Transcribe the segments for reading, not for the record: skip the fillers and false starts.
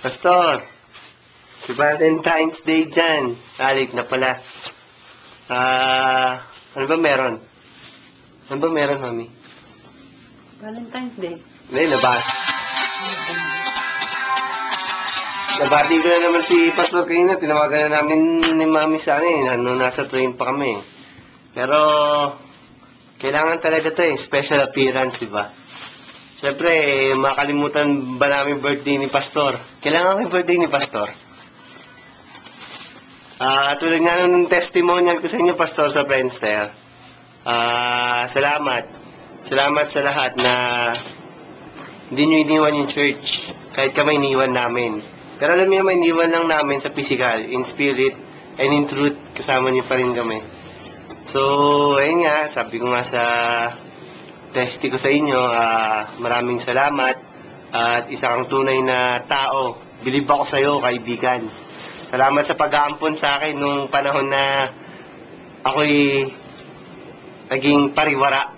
Pastor, si Valentine's Day dyan. Alik na pala. Ano ba meron? Ano ba meron, mami? Valentine's Day. Hindi, nabati ko na naman si Pastor kanina. Tinawagan na namin ni mami sa nasa train pa kami. Pero, kailangan talaga ito special appearance, diba? Siyempre, makalimutan ba namin birthday ni Pastor? Kailangan may birthday ni Pastor. Tulad nga ng testimonial ko sa inyo, Pastor, sa Friendster. Salamat. Salamat sa lahat na hindi nyo iniwan yung church. Kahit kami iniwan namin. Pero alam niyo, may iniwan lang namin sa physical, in spirit, and in truth, kasama niyo pa rin kami. So, ayun nga, sabi ko nga sa testi ko sa inyo, maraming salamat at isa kang tunay na tao. Bilib ako sa iyo, kaibigan. Salamat sa pag-aampon sa akin nung panahon na ako'y naging pariwara.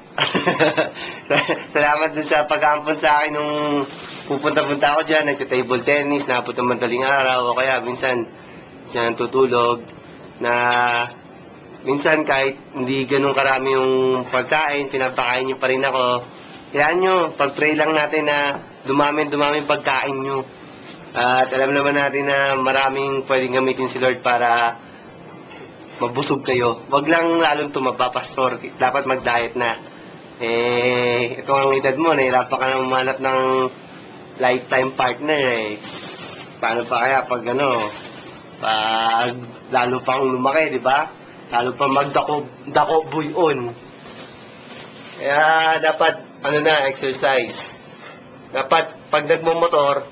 Salamat dun sa pag-aampon sa akin nung pupunta-punta ako dyan, nagka-table tennis, napunta madaling araw, o kaya minsan dyan tutulog, na minsan kahit hindi ganun karami yung pagkain, pinapakain nyo pa rin ako. Kaya nyo, pag-pray lang natin na dumami pagkain nyo. At alam naman natin na maraming pwedeng gamitin si Lord para mabusog kayo. Wag lang lalong tumaba, Pastor. Dapat mag-diet na. Ito ang edad mo, nahirapan ka na umanap ng lifetime partner Paano pa kaya pag pag lalo pang lumaki, di ba? Lalo pa magdako buyon. Kaya dapat, exercise. Dapat, pag nagmumotor,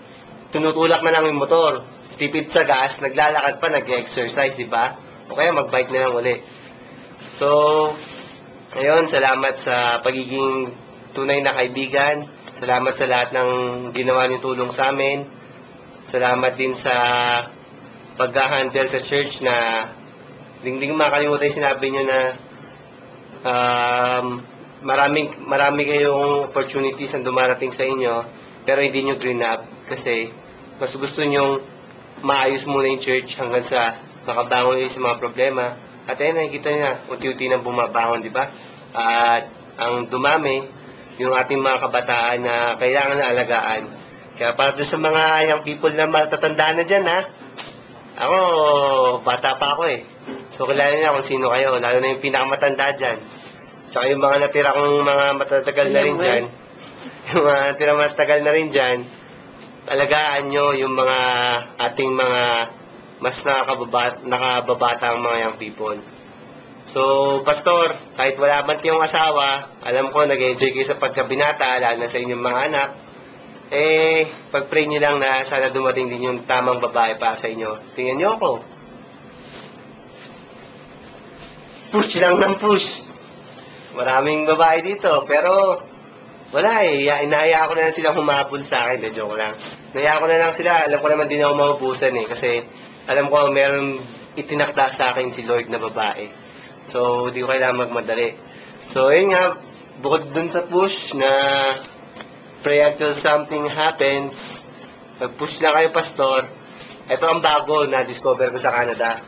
tinutulak na lang yung motor. Tipid sa gas, naglalakad pa, nag-exercise, di ba? O kaya mag-bike na lang uli. So, ayun, salamat sa pagiging tunay na kaibigan. Salamat sa lahat ng ginawa niyong tulong sa amin. Salamat din sa pag-handle sa church na hindi makalimutan yung sinabi niyo na marami kayong opportunities ang dumarating sa inyo pero hindi niyo green up kasi mas gusto niyong maayos muna yung church hanggang sa makabangon ulit sa mga problema. At ayun, nakikita niya, unti-unti nang bumabangon, di ba? At ang dumami, yung ating mga kabataan na kailangan na alagaan. Kaya para sa mga young people na matatanda na dyan, ako, bata pa ako So, kilala niya kung sino kayo, lalo na yung pinakamatanda dyan. Tsaka yung mga natira kong mga matatagal na rin dyan, yung mga natira matatagal na rin dyan, alagaan nyo yung mga ating mga mas nakababatang mga young people. So, Pastor, kahit wala man kayong asawa, alam ko nag-enjoy kayo sa pagkabinata, lalo na sa inyong mga anak, pag-pray nyo lang na sana dumating din yung tamang babae para sa inyo. Tingnan nyo ako. Push lang ng push. Maraming babae dito, pero wala inahaya ko na lang silang humabol sa akin. Joke lang. Inahaya ko na lang sila. Alam ko naman din ako maubusan kasi alam ko meron itinakda sa akin si Lord na babae. So, hindi ko kailangan magmadali. So, ayun nga, bukod dun sa push na pray until something happens, mag-push na kayo, Pastor. Ito ang bago na discover ko sa Canada.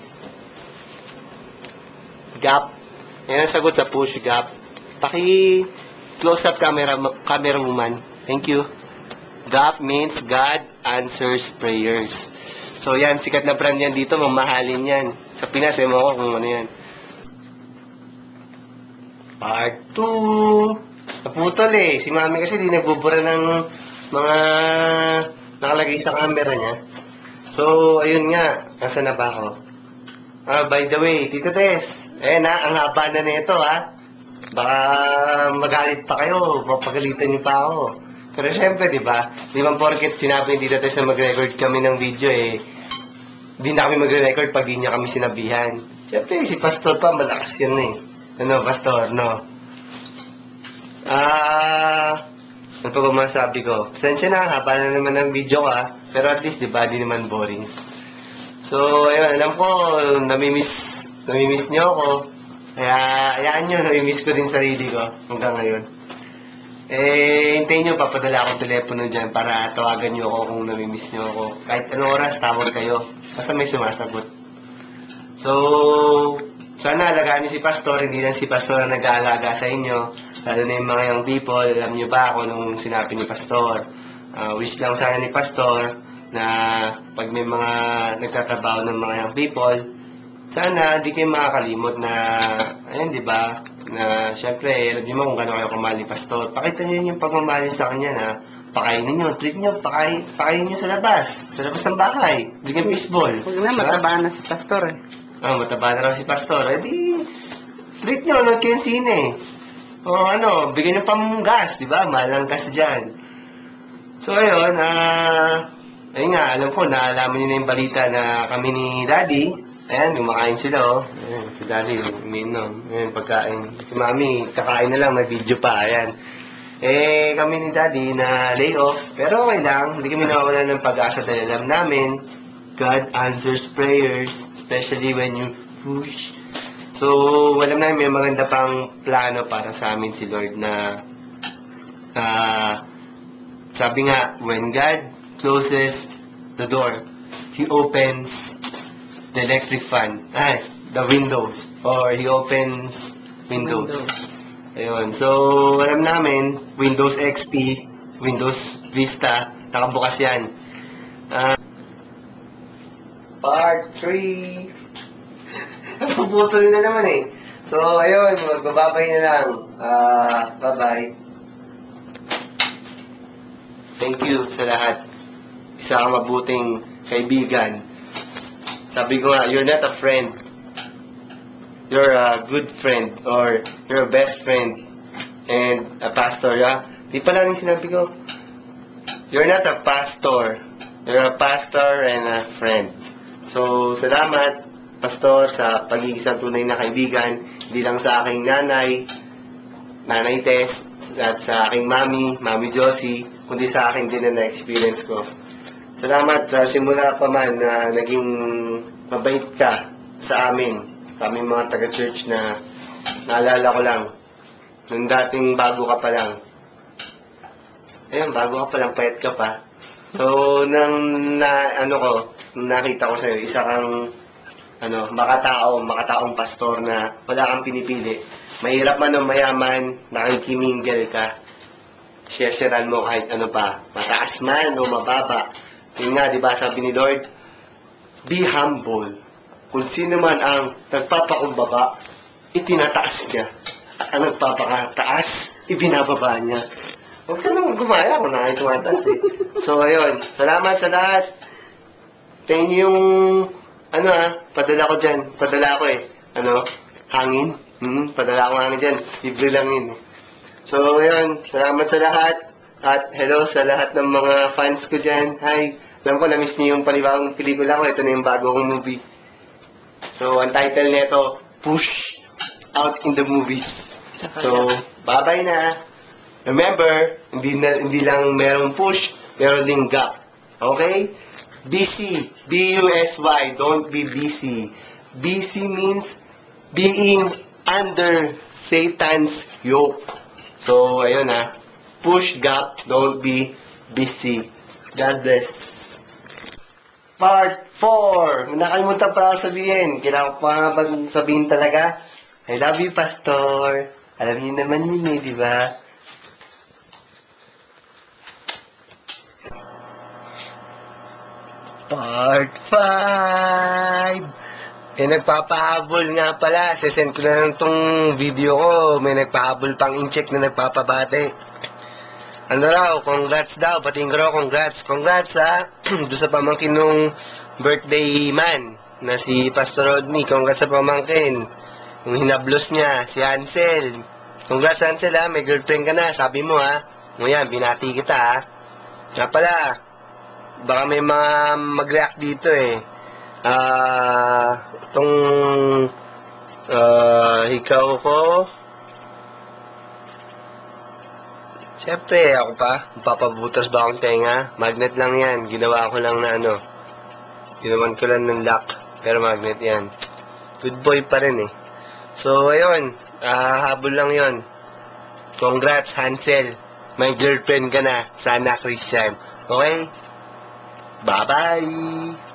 Gap. Yan ang sagot sa push gap. Close up camera woman. Thank you. GAP means God answers prayers. So yan, sikat na brand yan dito, mamahalin yan. Sa Pinas, mo ko kung ano yan. Part 2. Naputol Si Mami kasi di nagbubura ng mga nakalagay sa camera niya. So, ayun nga. Nasaan na ba ako? By the way, Tito Tess. Ang haba na nito Baka magalit pa kayo, mapagalitan niyo pa ako. Pero syempre, di ba? Di ba porket sinabi hindi natin na mag-record kami ng video di na kami magre-record pag di niya kami sinabihan. Syempre, si Pastor pa, malakas yan Ano, Pastor, no? Ano pa ba masabi ko? Pasensya na, haba na naman ng video pero at least, di ba, di naman boring. So, ayun, alam ko, namimiss niyo ako. Kaya, hayaan nyo, namimiss ko din sarili ko hanggang ngayon. Hintayin nyo, papadala akong telepono dyan para tawagan nyo ako kung namimiss nyo ako. Kahit anong oras, tawag kayo. Basta may sumasagot. So, sana alagaan niyo si Pastor, hindi lang si Pastor ang nag-aalaga sa inyo. Lalo na yung mga young people, alam niyo ba kung anong sinabi ni Pastor. Wish lang sana ni Pastor na pag may mga nagtatrabaho ng mga young people, sana di kayo makakalimot na, ayun, di ba? Na, syempre, alam niyo mo kung gano'n kayo kamahal ni Pastor. Pakita niyo yung pagmamahal niyo sa kanya na pakainin niyo, treat niyo, pakainin niyo sa labas ng bahay. Bigyan baseball. Huwag na, mataba na si Pastor eh. Mataba na raw si Pastor. Di, treat niyo, not kayo sine. O bigyan niyo pang gas, di ba? Mahal ang gas dyan. So, ayun, ayun nga, alam ko, naalaman niyo na yung balita na kami ni Daddy, ayan, kumakain sila, oh. Ayan, si Daddy, umiinom. Ayan, pagkain. Si Mami, kakain na lang, may video pa, ayan. Kami ni Daddy na lay off, pero okay lang, hindi kami nawawalan ng pag-asa dahil alam namin, God answers prayers, especially when you push. So, alam namin, may maganda pang plano para sa amin si Lord na, sabi nga, when God closes the door, He opens the electric fan, the windows, or He opens windows. Ayun. So, alam namin, Windows XP, Windows Vista, nakabukas yan. Part 3. Napuputol na naman eh. So, ayun, magbababay na lang. Bye-bye. Thank you sa lahat. Isa kang mabuting kaibigan. Sabi ko nga, you're not a friend. You're a good friend or you're a best friend and a pastor, yeah? Di pala rin sinabi ko. You're not a pastor. You're a pastor and a friend. So, salamat, Pastor, sa pag-iisang tunay na kaibigan. Hindi lang sa aking Nanay Tess, at sa aking Mami Josie, kundi sa akin din na na-experience ko. Salamat sa simula pa man na naging mabait ka sa amin, sa aming mga taga-church na naalala ko lang, nung dating bago ka pa lang. Ayun, bago ka pa lang, payat ka pa. So, nakita ko sa'yo, isa kang, makataong pastor na wala kang pinipili. Mahirap man o mayaman, nakikimingel ka. Share-sharean mo kahit ano pa. Mataas man o mababa. Yun nga, di ba, sabi ni Lord, be humble. Kung sino man ang nagpapakumbaba, itinataas niya. At ang nagpapakataas, ibinababa niya. Huwag ka naman gumaya kung nakaitumataas eh. So, ayun. Salamat sa lahat. Tingin niyo yung, padala ko dyan. Padala ko eh. Hangin. Padala ko hangin dyan. Libre lang yun eh. So, ayun. Salamat sa lahat. At hello sa lahat ng mga fans ko dyan. Hi. Alam ko, na-miss niyo yung panibagong pelikula ko. Ito na yung bago kong movie. So, ang title nito, Push Out in the Movies. So, bye-bye na. Remember, hindi lang merong push, meron ding gap. Okay? BC. B-U-S-Y. Don't be busy. BC means being under Satan's yoke. So, ayun push gap, don't be busy. God bless. Part 4. Nakalimutan pa ako sabihin. Kailangan ko pa sabihin talaga. I love you, Pastor. Alam niyo naman yun di ba? Part 5. Nagpapahabol nga pala. Sesend ko na lang tong video ko. May nagpahabol pang in-check na nagpapabate. Congrats daw. Pating ko raw, congrats. Congrats doon sa pamangkin nung birthday man na si Pastor Rodney. Congrats sa pamangkin. Yung hinablos niya, si Hansel. Congrats, Hansel, may girlfriend ka na. Sabi mo, Ngayon, binati kita, Nga pala, baka may mga mag-react dito, ikaw ko, siyempre, ako pa, papabutas ba akong tenga? Magnet lang yan. Ginawa ko lang na ginawan ko lang ng lock, pero magnet yan. Good boy pa rin So, ayun, habol lang yon. Congrats, Hansel. may girlfriend ka na. Sana, Christian. Okay? Bye-bye!